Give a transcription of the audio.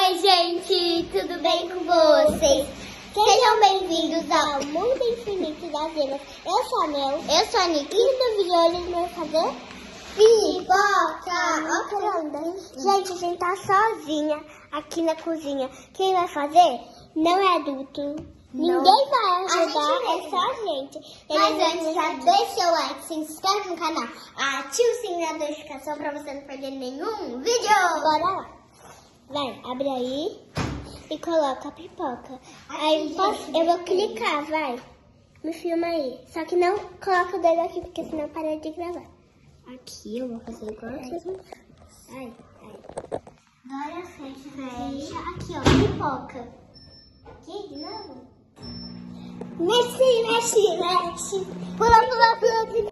Oi, gente, tudo bem com vocês? Sejam bem-vindos ao Mundo Infinito das Emas. Eu sou a Mel. Eu sou a Nick. E no vídeo de hoje a gente vai fazer pipoca. Gente, a gente tá sozinha aqui na cozinha. Quem vai fazer não é adulto. Ninguém vai ajudar, é só a gente. Mas antes, já deixa o like, se inscreve no canal, ativa o sininho da notificação pra você não perder nenhum vídeo. Bora lá. Vai, abre aí e coloca a pipoca. Aí eu vou clicar, vai. Me filma aí. Só que não coloca o dedo aqui, porque senão para de gravar. Aqui eu vou fazer igual vocês vão fazer. Aí. Agora fecha. Aqui, ó, pipoca. Aqui, de novo. Mexe. Pula.